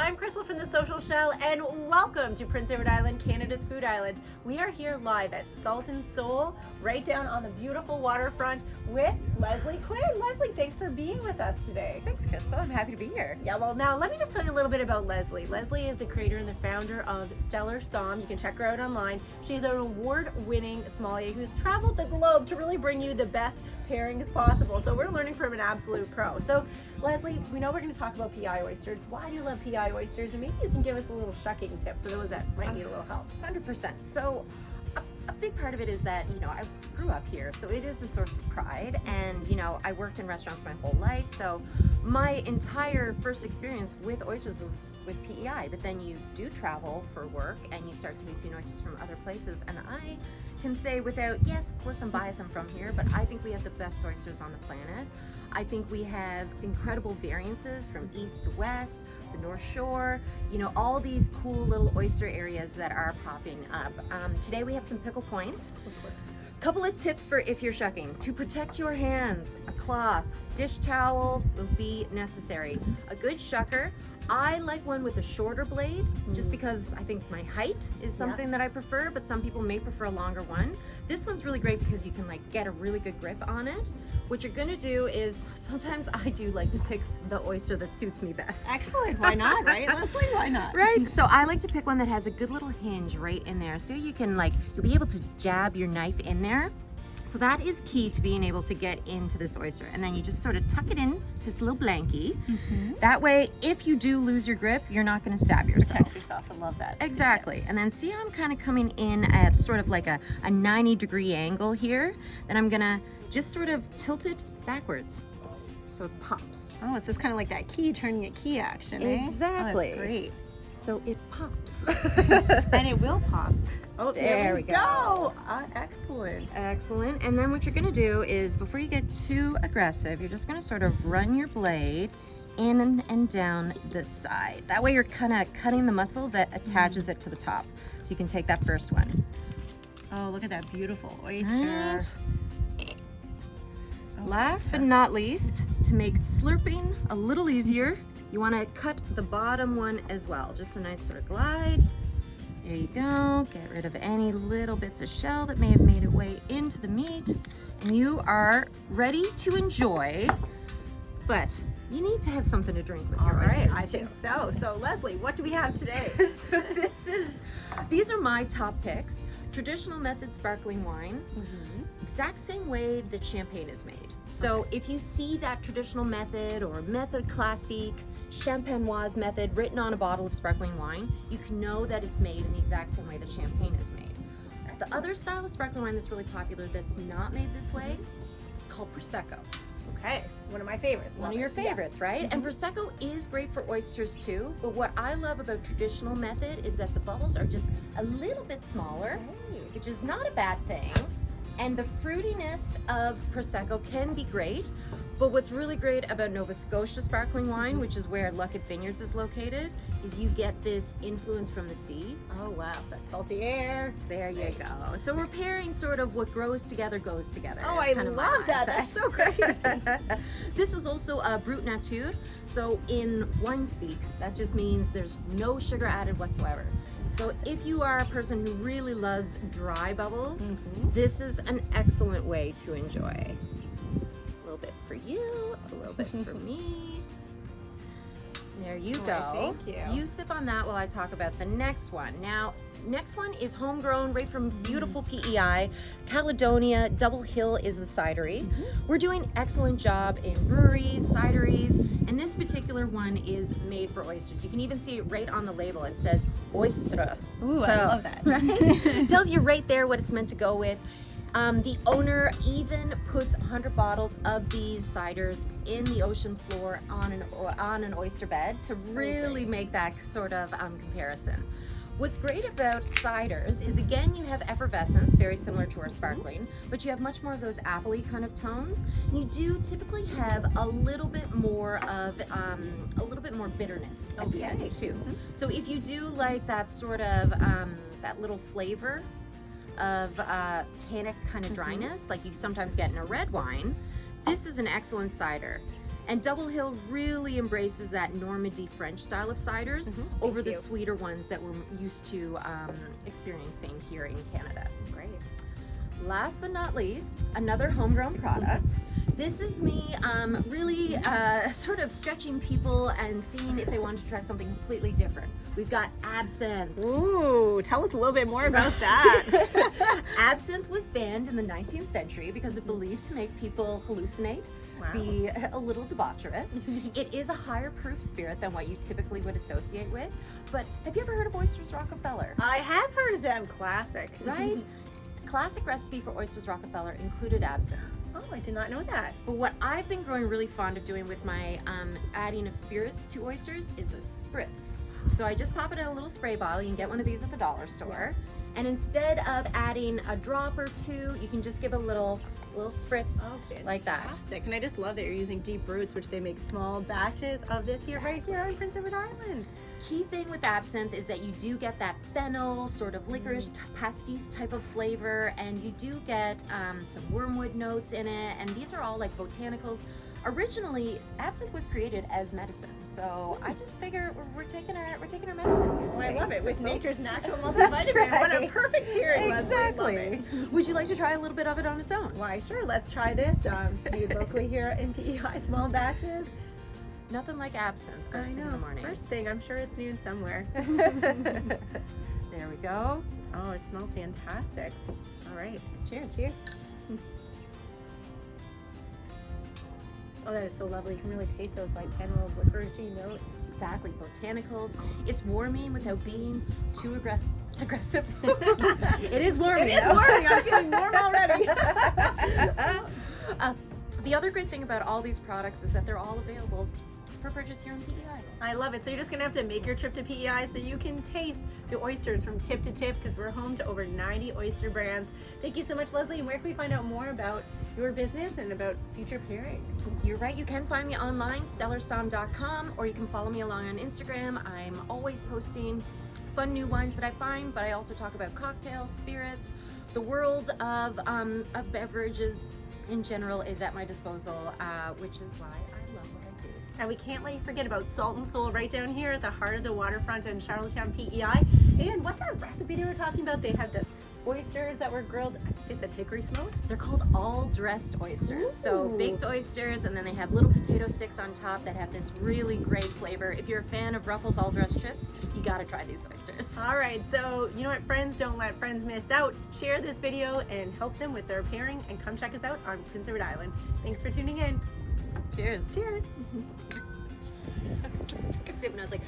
I'm Crystal from The Social Shell, and welcome to Prince Edward Island, Canada's food island. We are here live at Salt and Soul, right down on the beautiful waterfront with Lesley Quinn. Lesley, thanks for being with us today. Thanks, Crystal. I'm happy to be here. Yeah, well, now let me just tell you a little bit about Lesley. Lesley is the creator and the founder of Stellar Somm. You can check her out online. She's an award-winning sommelier who's traveled the globe to really bring you the best pairings possible. So we're learning from an absolute pro. So Lesley, we know we're going to talk about PI oysters. Why do you love PI oysters? And maybe you can give us a little shucking tip for those that might need a little help. 100%. So a big part of it is that, I grew up here, so it is a source of pride. And, I worked in restaurants my whole life. So my entire first experience with oysters was with PEI, but then you do travel for work and you start tasting oysters from other places. And I can say without, yes, of course I'm biased, I'm from here, but I think we have the best oysters on the planet. I think we have incredible variances from east to west, the North Shore, all these cool little oyster areas that are popping up. Today we have some pickle points. Couple of tips for if you're shucking. To protect your hands, a cloth, dish towel will be necessary. A good shucker. I like one with a shorter blade just because I think my height is something that I prefer, but some people may prefer a longer one. This one's really great because you can get a really good grip on it. What you're gonna do is, sometimes I do like to pick the oyster that suits me best. Excellent, why not, right? Lesley, why not? Right, so I like to pick one that has a good little hinge right in there. So you can you'll be able to jab your knife in there. So that is key to being able to get into this oyster. And then you just sort of tuck it in to this little blankie. That way, if you do lose your grip, you're not gonna stab yourself. Protect yourself, I love that. Exactly, and then see how I'm kind of coming in at sort of like a 90-degree angle here. Then I'm gonna just sort of tilt it backwards. So it pops. Oh, it's just kind of like that key, turning a key action, eh? Exactly. Oh, that's great. So it pops. And it will pop. Oh, there we go. Excellent. Excellent. And then what you're gonna do is, before you get too aggressive, you're just gonna sort of run your blade in and down this side. That way you're kind of cutting the muscle that attaches it to the top. So you can take that first one. Oh, look at that beautiful oyster. Right. Oh, Last but not least, to make slurping a little easier, you want to cut the bottom one as well. Just a nice sort of glide. There you go. Get rid of any little bits of shell that may have made it way into the meat. And you are ready to enjoy, but you need to have something to drink with your oysters. I think so. So Lesley, what do we have today? So these are my top picks. Traditional method sparkling wine. Exact same way that champagne is made. So if you see that traditional method or method classique, champenoise method written on a bottle of sparkling wine, you can know that it's made in the exact same way that champagne is made. The other style of sparkling wine that's really popular that's not made this way is called Prosecco. Okay, one of my favorites. One of your favorites, right? And Prosecco is great for oysters too, but what I love about traditional method is that the bubbles are just a little bit smaller, which is not a bad thing. And the fruitiness of Prosecco can be great, but what's really great about Nova Scotia sparkling wine, which is where Luckett Vineyards is located, is you get this influence from the sea. Oh wow, that salty air. There you go. So we're pairing sort of what grows together goes together. Oh, I love that. That's so crazy. This is also a Brut Nature. So in wine speak, that just means there's no sugar added whatsoever. So if you are a person who really loves dry bubbles, this is an excellent way to enjoy. A little bit for you, a little bit for me. There you go. Thank you. You sip on that while I talk about the next one. Now, next one is homegrown, right from beautiful PEI. Caledonia, Double Hill is the cidery. We're doing excellent job in breweries, cideries, and this particular one is made for oysters. You can even see it right on the label. It says oyster. Ooh, I love that. Right? Tells you right there what it's meant to go with. The owner even puts 100 bottles of these ciders in the ocean floor on an oyster bed to really make that sort of comparison. What's great about ciders is, again, you have effervescence, very similar to our sparkling, but you have much more of those apple-y kind of tones. And you do typically have a little bit more of bitterness at the end too. So if you do like that sort of that little flavor of tannic kind of dryness, like you sometimes get in a red wine, this is an excellent cider. And Double Hill really embraces that Normandy French style of ciders over the sweeter ones that we're used to experiencing here in Canada. Great. Last but not least, another homegrown product. This is me really sort of stretching people and seeing if they want to try something completely different. We've got absinthe. Ooh, tell us a little bit more about that. Absinthe was banned in the 19th century because it's believed to make people hallucinate, be a little debaucherous. It is a higher proof spirit than what you typically would associate with. But have you ever heard of Oysters Rockefeller? I have heard of them. Classic. Right? Classic recipe for Oysters Rockefeller included absinthe. Oh, I did not know that. But what I've been growing really fond of doing with my adding of spirits to oysters is a spritz. So I just pop it in a little spray bottle. You can get one of these at the dollar store. And instead of adding a drop or two, you can just give a little spritz like that. Fantastic. And I just love that you're using deep roots, which they make small batches of this here right here on Prince Edward Island. Key thing with absinthe is that you do get that fennel, sort of licorice pastis type of flavor, and you do get some wormwood notes in it, and these are all like botanicals. Originally, absinthe was created as medicine, so I just figure we're taking our medicine here today. I love it, with nature's natural multivitamin. Right. What a perfect pairing. Exactly. Would you like to try a little bit of it on its own? Why, sure, let's try this. Made locally here in PEI, small batches. Nothing like absinthe first thing in the morning. First thing, I'm sure it's noon somewhere. There we go. Oh, it smells fantastic. All right, Cheers. cheers. Oh, that is so lovely. You can really taste those like fennel, licoricey notes. Exactly, botanicals. It's warming without being too aggressive. It is warming. It is warming. I'm feeling warm already. The other great thing about all these products is that they're all available for purchase here in PEI. I love it. So you're just gonna have to make your trip to PEI so you can taste the oysters from tip to tip, because we're home to over 90 oyster brands. Thank you so much, Lesley. And where can we find out more about your business and about future pairings? You're right, you can find me online, stellarsom.com, or you can follow me along on Instagram. I'm always posting fun new wines that I find, but I also talk about cocktails, spirits. The world of beverages in general is at my disposal, which is why I love what I do. And we can't let you forget about Salt and Soul right down here at the heart of the waterfront in Charlottetown, PEI. And what's that recipe they were talking about? They have the oysters that were grilled, I think they said hickory smoked? They're called all dressed oysters. So baked oysters, and then they have little potato sticks on top that have this really great flavor. If you're a fan of Ruffles all dressed chips, you gotta try these oysters. All right, so you know what, friends, don't let friends miss out. Share this video and help them with their pairing, and come check us out on Prince Edward Island. Thanks for tuning in. Cheers. Cheers. Took a sip and I was like,